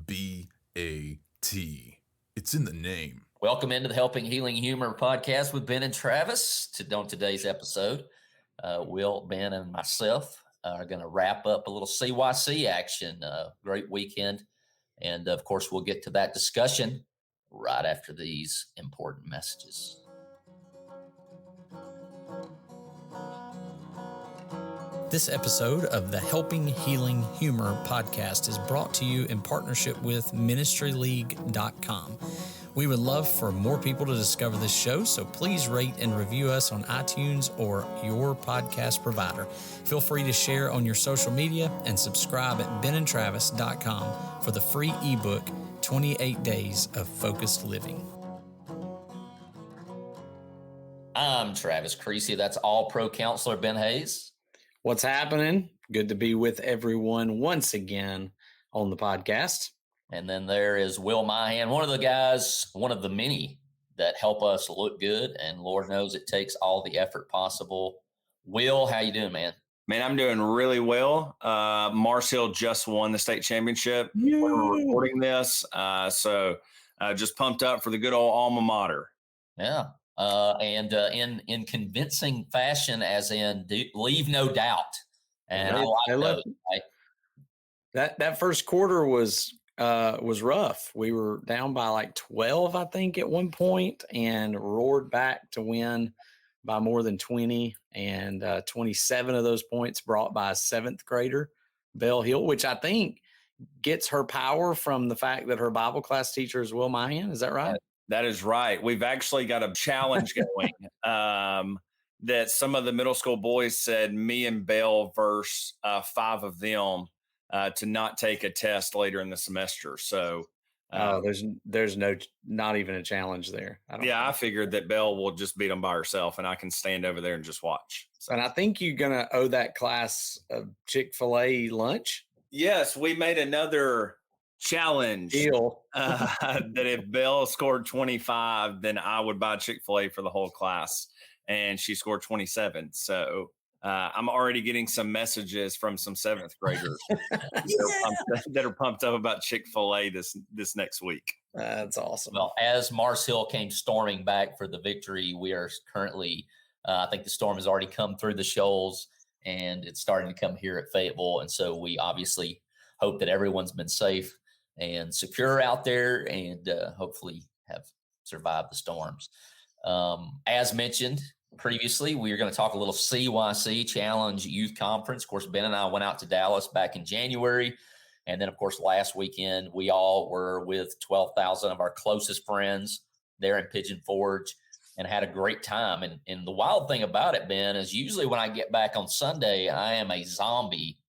B-A-T. It's in the name. Welcome into the Helping Healing Humor podcast with Ben and Travis. On today's episode, Will, Ben, and myself are going to wrap up a little CYC action. Great weekend. And of course, we'll get to that discussion right after these important messages. This episode of the Helping Healing Humor podcast is brought to you in partnership with ministryleague.com. We would love for more people to discover this show, so please rate and review us on iTunes or your podcast provider. Feel free to share on your social media and subscribe at benandtravis.com for the free ebook, 28 Days of Focused Living. I'm Travis Creasy. That's All-Pro Counselor Ben Hayes. What's happening? Good to be with everyone once again on the podcast. And then there is Will Mahan, one of the guys, one of the many that help us look good. And Lord knows it takes all the effort possible. Will, how you doing, man? Man, I'm doing really well. Mars Hill just won the state championship. We're recording this. So just pumped up for the good old alma mater. Yeah. And in convincing fashion, as in leave no doubt. And I like those. Right? That first quarter was rough. We were down by like 12, I think, at one point, and roared back to win by more than 20, and 27 of those points brought by a seventh grader, Belle Hill, which I think gets her power from the fact that her Bible class teacher is Will Mahan. Is that right? That is right. We've actually got a challenge going that some of the middle school boys said me and Belle versus 5 of them to not take a test later in the semester. So there's not even a challenge there. I figured that Belle will just beat them by herself and I can stand over there and just watch. So. And I think you're going to owe that class a Chick-fil-A lunch. Yes, we made another challenge deal that if Belle scored 25, then I would buy Chick-fil-A for the whole class. And she scored 27. So I'm already getting some messages from some 7th graders that are pumped up about Chick-fil-A this next week. That's awesome. Well, as Mars Hill came storming back for the victory, we are currently, I think the storm has already come through the shoals and it's starting to come here at Fayetteville. And so we obviously hope that everyone's been safe and secure out there and hopefully have survived the storms. As mentioned previously, we are going to talk a little CYC Challenge Youth Conference. Of course, Ben and I went out to Dallas back in January. And then, of course, last weekend, we all were with 12,000 of our closest friends there in Pigeon Forge and had a great time. And the wild thing about it, Ben, is usually when I get back on Sunday, I am a zombie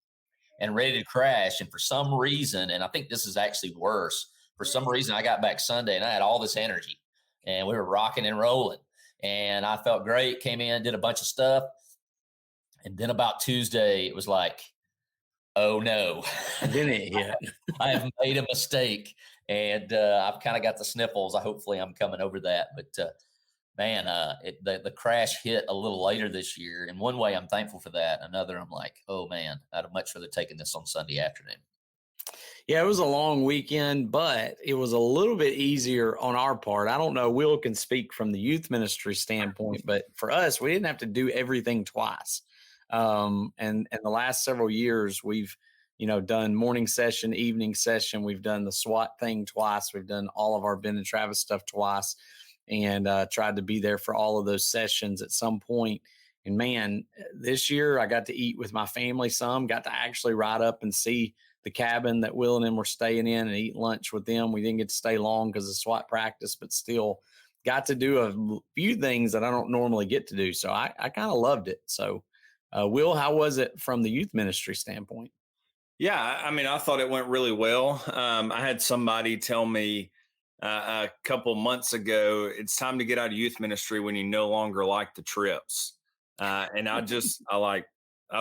and ready to crash. And for some reason, and I think this is actually worse, for some reason I got back Sunday and I had all this energy and we were rocking and rolling and I felt great, came in, did a bunch of stuff. And then about Tuesday, it was like, oh no, Yeah. I have made a mistake and I've kind of got the sniffles. Hopefully I'm coming over that. But man, the crash hit a little later this year. In one way, I'm thankful for that. Another, I'm like, oh man, I'd have much rather taken this on Sunday afternoon. Yeah, it was a long weekend, but it was a little bit easier on our part. I don't know, Will can speak from the youth ministry standpoint, but for us, we didn't have to do everything twice. And the last several years, we've, done morning session, evening session. We've done the SWAT thing twice. We've done all of our Ben and Travis stuff twice. And tried to be there for all of those sessions at some point. And man, this year I got to eat with my family some, got to actually ride up and see the cabin that Will and them were staying in and eat lunch with them. We didn't get to stay long because of SWAT practice, but still got to do a few things that I don't normally get to do. So I kind of loved it. So Will, how was it from the youth ministry standpoint? Yeah, I mean, I thought it went really well. I had somebody tell me a couple months ago, it's time to get out of youth ministry when you no longer like the trips. And I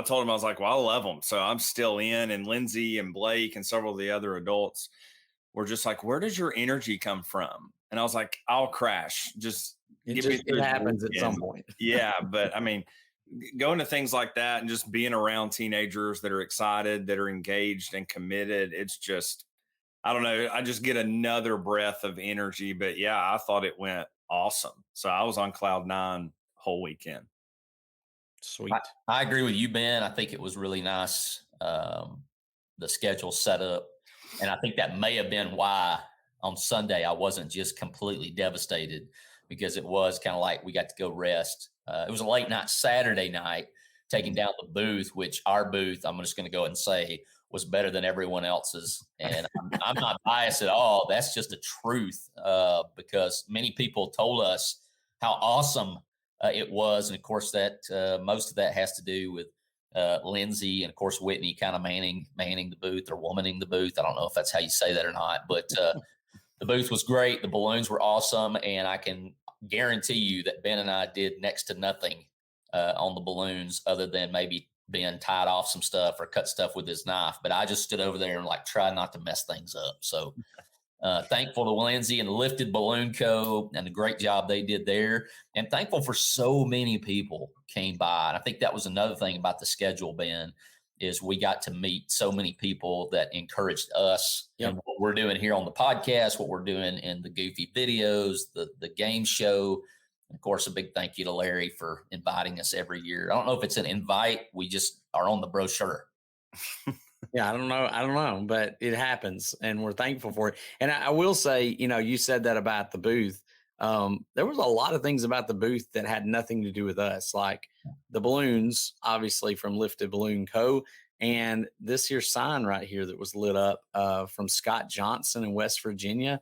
told him, I was like, well, I love them. So I'm still in, and Lindsay and Blake and several of the other adults were just like, where does your energy come from? And I was like, I'll crash. It happens at some point. Yeah. But I mean, going to things like that and just being around teenagers that are excited, that are engaged and committed, I don't know. I just get another breath of energy. But yeah, I thought it went awesome. So I was on cloud nine whole weekend. Sweet. I agree with you, Ben. I think it was really nice. The schedule set up. And I think that may have been why on Sunday I wasn't just completely devastated, because it was kind of like we got to go rest. It was a late night Saturday night, taking down the booth, which our booth, I'm just going to go ahead and say, was better than everyone else's. And I'm not biased at all. That's just the truth, because many people told us how awesome it was. And of course, that most of that has to do with Lindsay and of course Whitney kind of manning the booth, or womaning the booth. I don't know if that's how you say that or not, but the booth was great. The balloons were awesome, and I can guarantee you that Ben and I did next to nothing on the balloons, other than maybe Ben tied off some stuff or cut stuff with his knife. But I just stood over there and like tried not to mess things up. So thankful to Lindsay and Lifted Balloon Co. and the great job they did there. And thankful for so many people came by. And I think that was another thing about the schedule, Ben, is we got to meet so many people that encouraged us in what we're doing here on the podcast, what we're doing in the Goofy videos, the game show. And of course, a big thank you to Larry for inviting us every year. I don't know if it's an invite. We just are on the brochure. Yeah, I don't know, but it happens, and we're thankful for it. And I will say, you said that about the booth. There was a lot of things about the booth that had nothing to do with us, like the balloons, obviously from Lifted Balloon Co. And this here sign right here that was lit up from Scott Johnson in West Virginia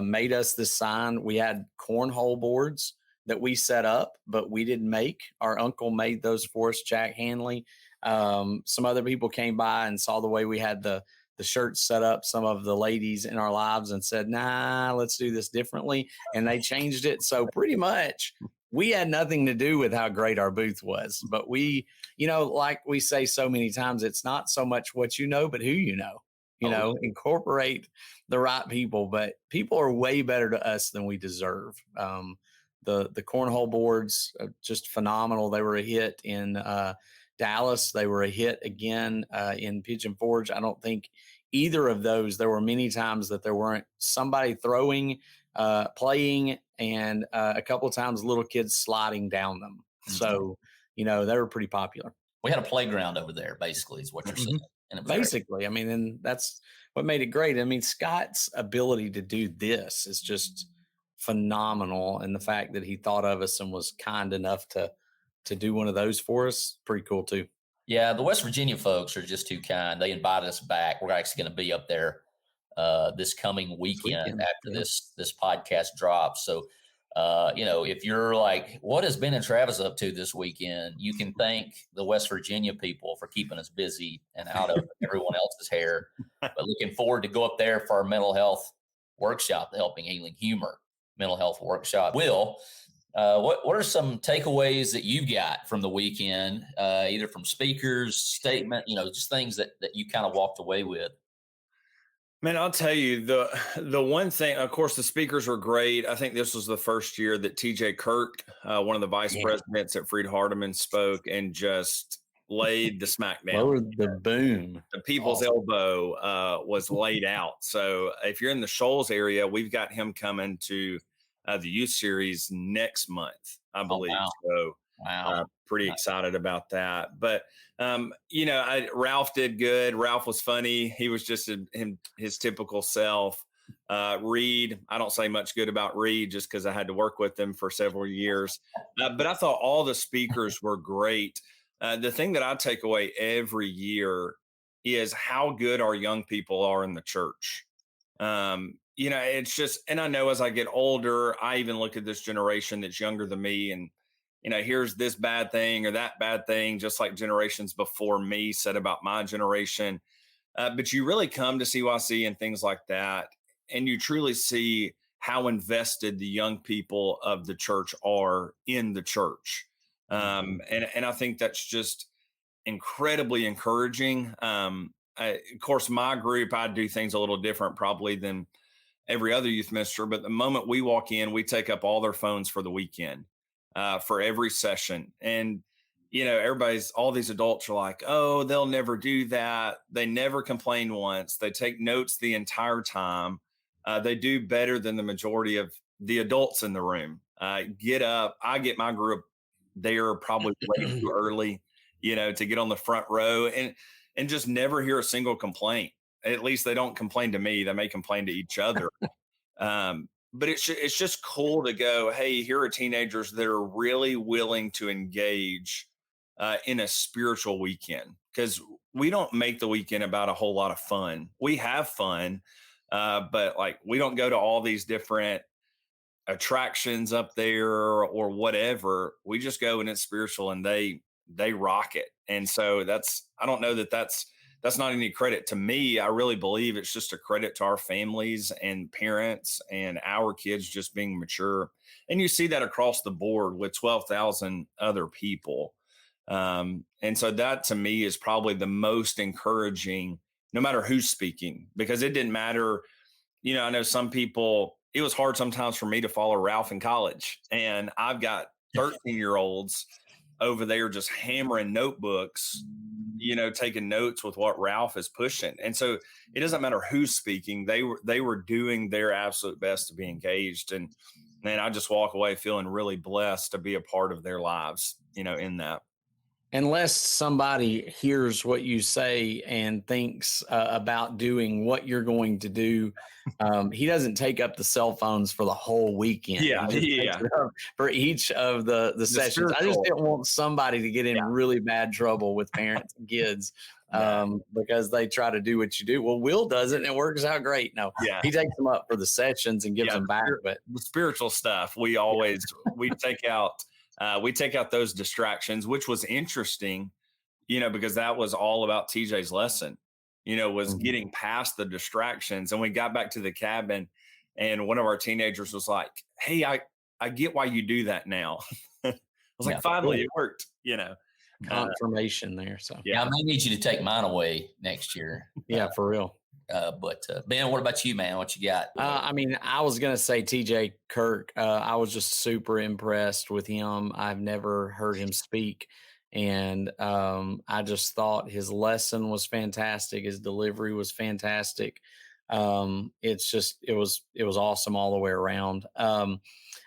made us this sign. We had cornhole boards that we set up, but we didn't make. Our uncle made those for us, Jack Hanley. Some other people came by and saw the way we had the shirts set up, some of the ladies in our lives, and said, nah, let's do this differently. And they changed it. So pretty much we had nothing to do with how great our booth was. But we, like we say so many times, it's not so much what you know, but who you know. Incorporate the right people. But people are way better to us than we deserve. The cornhole boards, just phenomenal. They were a hit in Dallas. They were a hit again in Pigeon Forge. I don't think either of those, there were many times that there weren't somebody throwing, playing, and a couple of times little kids sliding down them. Mm-hmm. So, they were pretty popular. We had a playground over there, basically, is what you're saying. And it was basically, great. And that's what made it great. Scott's ability to do this is just phenomenal. And the fact that he thought of us and was kind enough to do one of those for us, pretty cool too. Yeah, the West Virginia folks are just too kind. They invited us back. We're actually going to be up there this coming weekend after this podcast drops. So, if you're like, what has Ben and Travis up to this weekend? You can thank the West Virginia people for keeping us busy and out of everyone else's hair. But looking forward to go up there for our mental health workshop, the Helping Healing Humor mental health workshop. Will, what are some takeaways that you got from the weekend, either from speakers, statement, just things that you kind of walked away with? Man, I'll tell you, the one thing, of course, the speakers were great. I think this was the first year that TJ Kirk, one of the vice presidents at Freed Hardeman, spoke and just laid the smackdown. Lowered the boom. The people's elbow was laid out. So if you're in the Shoals area, we've got him coming to the youth series next month, I believe. Oh, wow. So pretty excited about that. But, Ralph did good. Ralph was funny. He was just his typical self. Reed, I don't say much good about Reed just because I had to work with him for several years. But I thought all the speakers were great. The thing that I take away every year is how good our young people are in the church. It's just, and I know as I get older, I even look at this generation that's younger than me and, here's this bad thing or that bad thing, just like generations before me said about my generation. But you really come to CYC and things like that, and you truly see how invested the young people of the church are in the church. And I think that's just incredibly encouraging. Of course, my group, I do things a little different probably than every other youth minister, but the moment we walk in, we take up all their phones for the weekend, for every session. And, all these adults are like, oh, they'll never do that. They never complain once. They take notes the entire time. They do better than the majority of the adults in the room. Get up. I get my group there probably way too early, to get on the front row and just never hear a single complaint. At least they don't complain to me. They may complain to each other. But it's just cool to go, hey, here are teenagers that are really willing to engage in a spiritual weekend, because we don't make the weekend about a whole lot of fun. We have fun, but like we don't go to all these different attractions up there or whatever. We just go and it's spiritual, and they rock it. And so I don't know that's not any credit to me. I really believe it's just a credit to our families and parents and our kids just being mature. And you see that across the board with 12,000 other people. And so that to me is probably the most encouraging, no matter who's speaking, because it didn't matter. I know some people, it was hard sometimes for me to follow Ralph in college, and I've got 13-year-olds over there just hammering notebooks, taking notes with what Ralph is pushing. And so it doesn't matter who's speaking. They were doing their absolute best to be engaged. And then I just walk away feeling really blessed to be a part of their lives, in that. Unless somebody hears what you say and thinks about doing what you're going to do, he doesn't take up the cell phones for the whole weekend. Yeah, for each of the sessions. I just didn't want somebody to get in really bad trouble with parents and kids because they try to do what you do. Well, Will does it and it works out great. No, he takes them up for the sessions and gives them back. But the spiritual stuff, we take out. We take out those distractions, which was interesting, because that was all about TJ's lesson, was getting past the distractions. And we got back to the cabin, and one of our teenagers was like, hey, I get why you do that now. I was like, finally, it worked, confirmation there. So I may need you to take mine away next year. Yeah, for real. But Ben, what about you, man? What you got? I was going to say TJ Kirk. I was just super impressed with him. I've never heard him speak. And I just thought his lesson was fantastic. His delivery was fantastic. It was awesome all the way around. And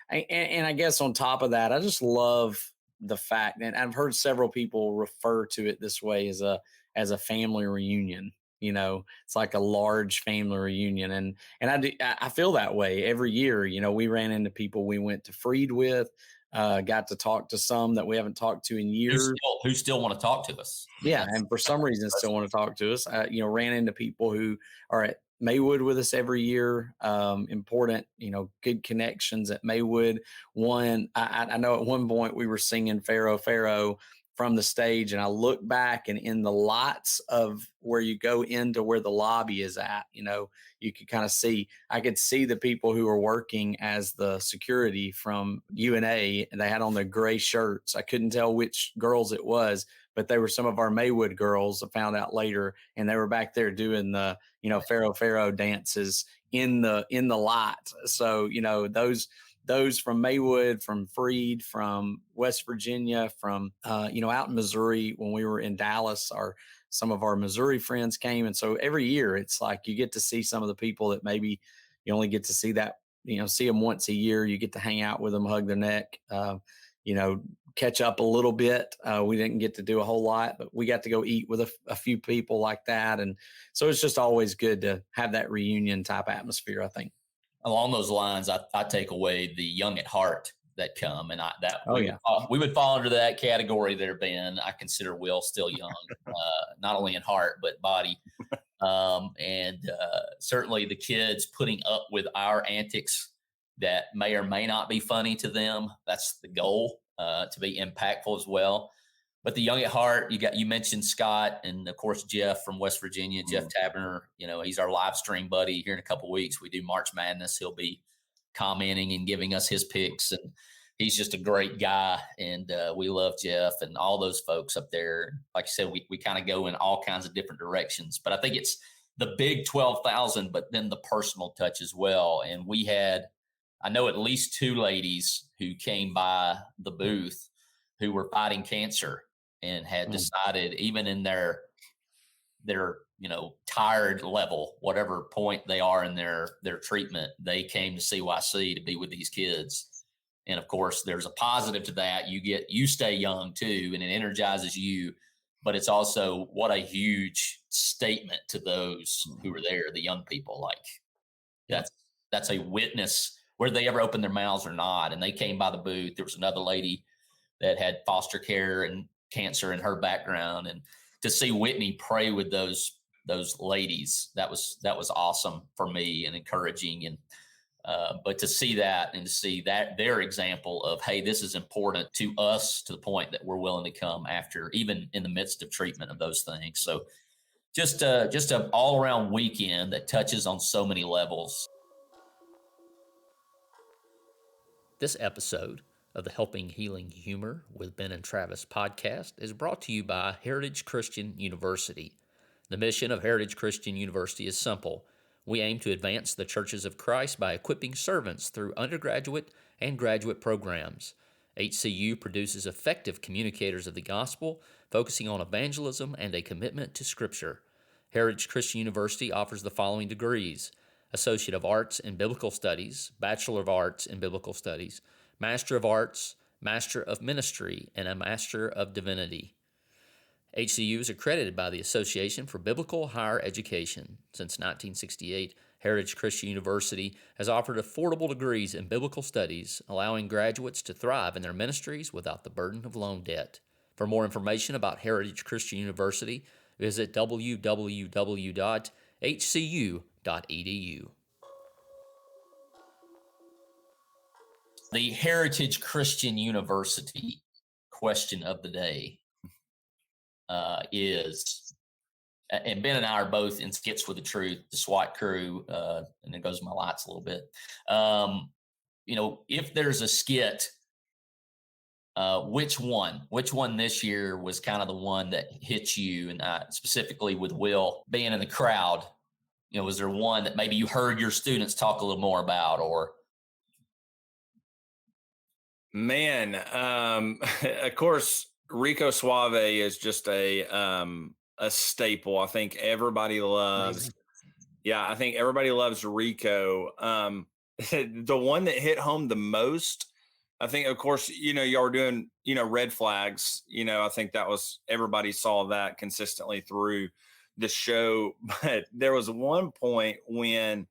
I guess on top of that, I just love the fact, and I've heard several people refer to it this way as a family reunion. It's like a large family reunion. And I feel that way every year. We ran into people we went to Freed with, got to talk to some that we haven't talked to in years. Who still want to talk to us. Yeah. And for some reason still want to talk to us. Ran into people who are at Maywood with us every year. Important, good connections at Maywood. I know at one point we were singing Pharaoh from the stage, and I look back, and in the lots of where you go into where the lobby is at, you could kind of I could see the people who were working as the security from UNA, and they had on their gray shirts. I couldn't tell which girls it was, but they were some of our Maywood girls. I found out later, and they were back there doing the, Pharaoh dances in the lot. So, those from Maywood, from Freed, from West Virginia, from, out in Missouri, when we were in Dallas, some of our Missouri friends came. And so every year it's like you get to see some of the people that maybe you only get to see see them once a year. You get to hang out with them, hug their neck, catch up a little bit. We didn't get to do a whole lot, but we got to go eat with a few people like that. And so it's just always good to have that reunion type atmosphere, I think. Along those lines, I take away the young at heart that come, and we would fall under that category there, Ben. I consider Will still young, not only in heart but body, and certainly the kids putting up with our antics that may or may not be funny to them. That's the goal, to be impactful as well. But the young at heart, you mentioned Scott, and of course Jeff from West Virginia, Jeff Tabner. He's our live stream buddy. Here in a couple of weeks, we do March Madness. He'll be commenting and giving us his picks, and he's just a great guy. And we love Jeff and all those folks up there. Like I said, we kind of go in all kinds of different directions. But I think it's the big 12,000, but then the personal touch as well. And we had, I know, at least two ladies who came by the booth who were fighting cancer. and had decided, even in their tired level, whatever point they are in their treatment, they came to CYC to be with these kids. And of course, there's a positive to that. You stay young too, and it energizes you. But it's also what a huge statement to those who were there, the young people. Like that's a witness, whether they ever opened their mouths or not. And they came by the booth. There was another lady that had foster care and cancer in her background, and to see Whitney pray with those ladies, that was awesome for me and encouraging. And but to see that and to see that their example of, hey, this is important to us, to the point that we're willing to come after, even in the midst of treatment of those things. So just an all around weekend that touches on so many levels. This episode of the Helping Healing Humor with Ben and Travis podcast is brought to you by Heritage Christian University. The mission of Heritage Christian University is simple. We aim to advance the churches of Christ by equipping servants through undergraduate and graduate programs. HCU produces effective communicators of the gospel, focusing on evangelism and a commitment to Scripture. Heritage Christian University offers the following degrees: Associate of Arts in Biblical Studies, Bachelor of Arts in Biblical Studies, Master of Arts, Master of Ministry, and a Master of Divinity. HCU is accredited by the Association for Biblical Higher Education. Since 1968, Heritage Christian University has offered affordable degrees in biblical studies, allowing graduates to thrive in their ministries without the burden of loan debt. For more information about Heritage Christian University, visit www.hcu.edu. The Heritage Christian University question of the day is, and Ben and I are both in Skits with the Truth, the SWAT crew, and it goes my lights a little bit. If there's a skit, which one this year was kind of the one that hit you? And specifically with Will being in the crowd, was there one that maybe you heard your students talk a little more about? Or man, of course, Rico Suave is just a staple. I think everybody loves. Amazing. Yeah, I think everybody loves Rico. The one that hit home the most, I think, of course, y'all were doing, red flags. I think that was, everybody saw that consistently through the show. But there was one point when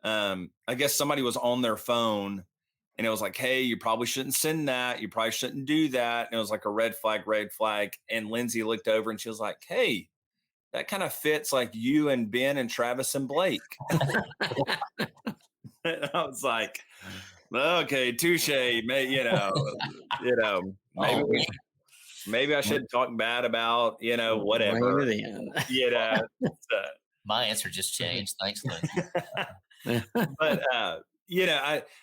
I guess somebody was on their phone, and it was like, hey, you probably shouldn't send that. You probably shouldn't do that. And it was like a red flag. And Lindsay looked over and she was like, hey, that kind of fits like you and Ben and Travis and Blake. And I was like, okay, touche. Maybe I should talk bad about, whatever. My answer just changed. Thanks, Lindsay. But,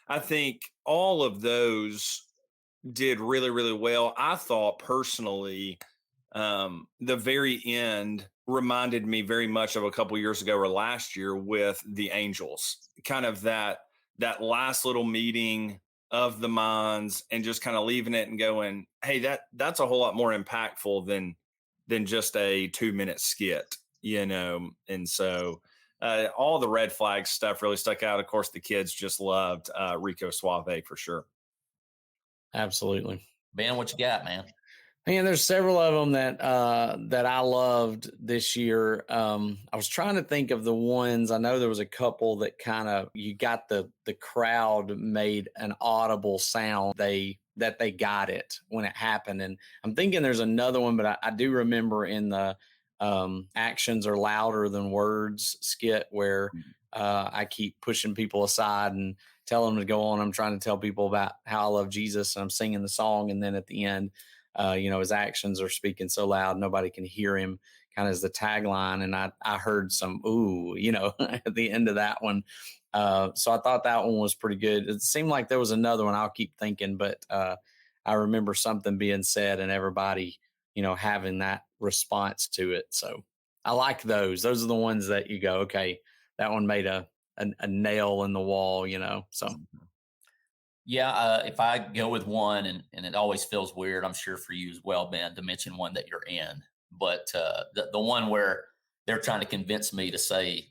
I think all of those did really, really well. I thought personally, the very end reminded me very much of a couple years ago or last year with the Angels, kind of that last little meeting of the minds and just kind of leaving it and going, hey, that's a whole lot more impactful than just a 2-minute skit, And so all the red flag stuff really stuck out. Of course, the kids just loved Rico Suave for sure. Absolutely. Ben, what you got, man? Man, there's several of them that I loved this year. I was trying to think of the ones. I know there was a couple that kind of, you got the crowd made an audible sound. That they got it when it happened. And I'm thinking there's another one, but I do remember in the actions are louder than words skit where I keep pushing people aside and tell them to go on. I'm trying to tell people about how I love Jesus, and I'm singing the song. And then at the end, his actions are speaking so loud, nobody can hear him, kind of as the tagline. And I heard some, ooh, at the end of that one. So I thought that one was pretty good. It seemed like there was another one, I'll keep thinking, but I remember something being said and everybody, having that response to it. So I like those. Those are the ones that you go, okay, that one made a nail in the wall, So Yeah, if I go with one, and it always feels weird, I'm sure for you as well, Ben, to mention one that you're in, but the one where they're trying to convince me to say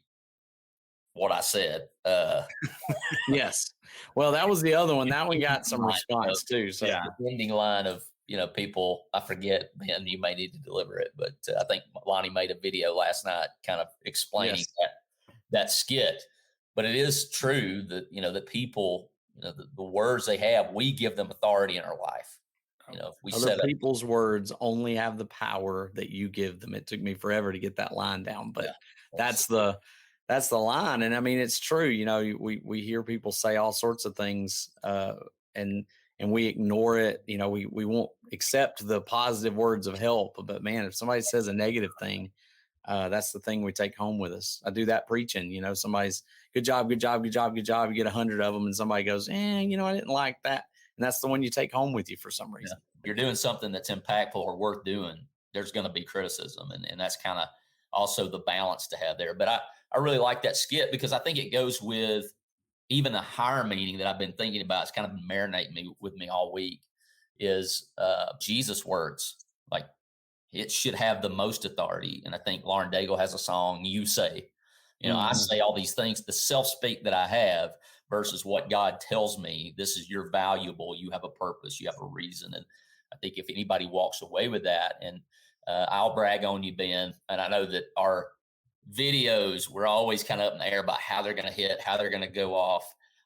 what I said. Yes. Well, that was the other one. That one got some Line response too. So Yeah. The ending line of people. I forget, Ben. You may need to deliver it, but I think Lonnie made a video last night, kind of explaining Yes. that skit. But it is true that that people, the words they have, we give them authority in our life. If we Other set up, people's words only have the power that you give them. It took me forever to get that line down, but yeah, that's the line. And I mean, it's true. We hear people say all sorts of things, and we ignore it. We won't accept the positive words of help. But man, if somebody says a negative thing, that's the thing we take home with us. I do that preaching. Somebody's good job, good job, good job, good job. You get 100 of them, and somebody goes, I didn't like that. And that's the one you take home with you for some reason. you're doing something that's impactful or worth doing, there's going to be criticism. And that's kind of also the balance to have there. But I really like that skit because I think it goes with even a higher meaning that I've been thinking about. It's kind of been marinating with me all week is Jesus' words. Like it should have the most authority. And I think Lauren Daigle has a song, You Say. I say all these things, the self-speak that I have versus what God tells me, this is you're valuable, you have a purpose, you have a reason. And I think if anybody walks away with that, and I'll brag on you, Ben, and I know that our videos, we're always kind of up in the air about how they're going to hit, how they're going to go off.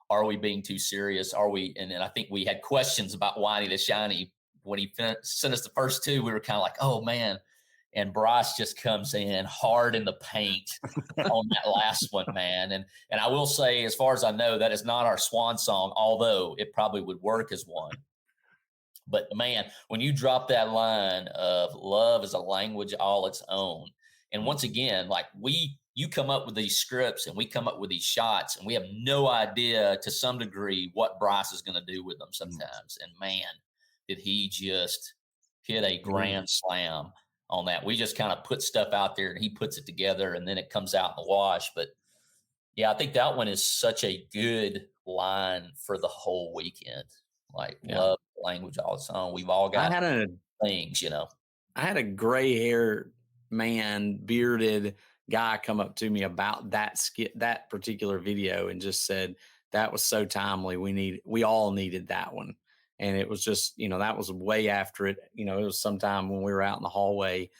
Are we being too serious? Are we? And then I think we had questions about Whiny the Shiny. When he sent us the first two, we were kind of like, oh man. And Bryce just comes in hard in the paint on that last one, man. And I will say, as far as I know, that is not our swan song, although it probably would work as one. But man, when you drop that line of love is a language all its own, and once again, like you come up with these scripts and we come up with these shots, and we have no idea to some degree what Bryce is going to do with them sometimes. And man, did he just hit a grand slam on that. We just kind of put stuff out there and he puts it together and then it comes out in the wash. But yeah, I think that one is such a good line for the whole weekend. Like love language all its own. We've all got things, I had a gray haired man, bearded guy come up to me about that skit, that particular video, and just said that was so timely. We all needed that one. And it was just, that was way after it. It was sometime when we were out in the hallway.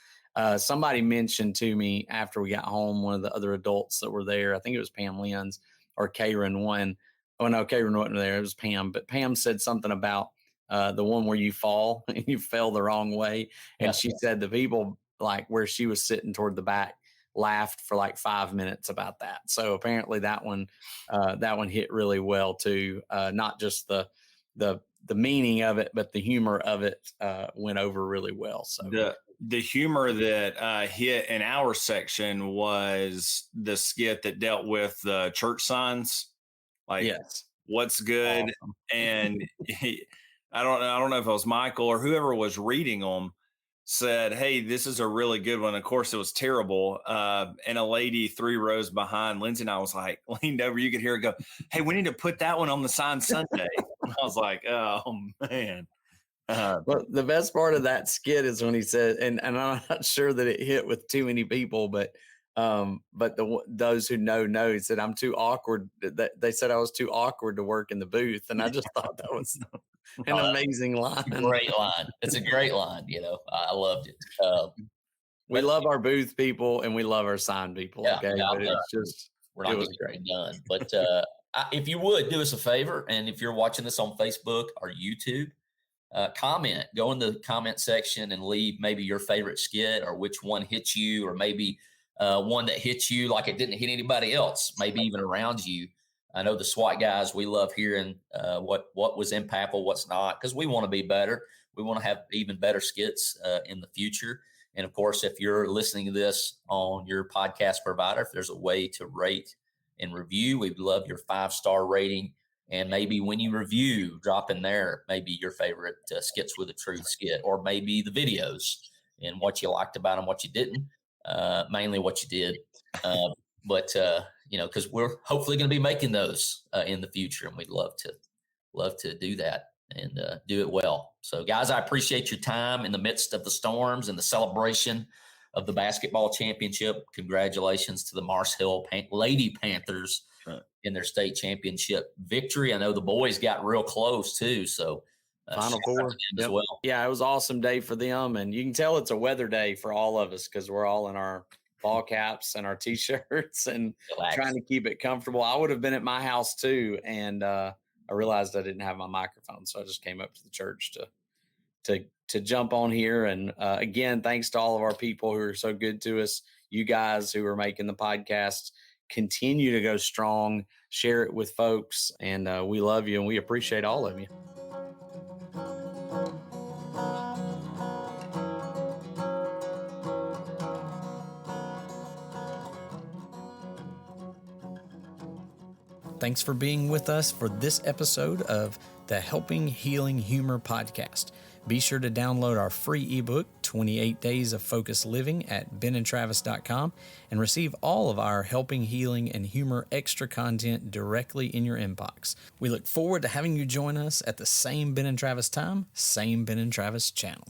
Somebody mentioned to me after we got home, one of the other adults that were there, I think it was Pam Lynn's or Karen one. Oh no, Karen wasn't there. It was Pam. But Pam said something about the one where you fall and you fell the wrong way. And she said the people like where she was sitting toward the back laughed for like 5 minutes about that. So apparently that one hit really well too. Not just the meaning of it, but the humor of it went over really well. So the humor that hit in our section was the skit that dealt with the church signs. Like, yes, what's good? Awesome. And I don't know if it was Michael or whoever was reading them said, hey, this is a really good one. Of course, it was terrible. And a lady 3 rows behind Lindsay and I was like, leaned over, you could hear her go, hey, we need to put that one on the sign Sunday. I was like, oh, man. Well, the best part of that skit is when he said, and I'm not sure that it hit with too many people, but those who know, he said, I'm too awkward. They said I was too awkward to work in the booth. And I just thought that was an amazing line. Great line. It's a great line. I loved it. We love our booth people and we love our sign people. Yeah, okay. Yeah, but it's just, we're not getting it done. But if you would do us a favor, and if you're watching this on Facebook or YouTube, comment, go in the comment section and leave maybe your favorite skit or which one hits you, or maybe one that hits you like it didn't hit anybody else, maybe even around you. I know the SWAT guys, we love hearing what was impactful, what's not, because we want to be better. We want to have even better skits in the future. And of course, if you're listening to this on your podcast provider, if there's a way to rate and review, we'd love your 5-star rating. And maybe when you review, drop in there maybe your favorite skits with a truth skit, or maybe the videos and what you liked about them, what you didn't, mainly what you did. But because we're hopefully going to be making those in the future, and we'd love love to do that and do it well. So, guys, I appreciate your time in the midst of the storms and the celebration of the basketball championship. Congratulations to the Mars Hill Lady Panthers in their state championship victory. I know the boys got real close too. So Final Four as well. Yeah, it was an awesome day for them. And you can tell it's a weather day for all of us because we're all in our ball caps and our T-shirts and trying to keep it comfortable. I would have been at my house too. And I realized I didn't have my microphone. So I just came up to the church to jump on here. And again, thanks to all of our people who are so good to us. You guys who are making the podcast continue to go strong, share it with folks. And we love you and we appreciate all of you. Thanks for being with us for this episode of the Helping Healing Humor podcast. Be sure to download our free ebook, 28 Days of Focused Living, at benandtravis.com and receive all of our Helping Healing and Humor extra content directly in your inbox. We look forward to having you join us at the same Ben and Travis time, same Ben and Travis channel.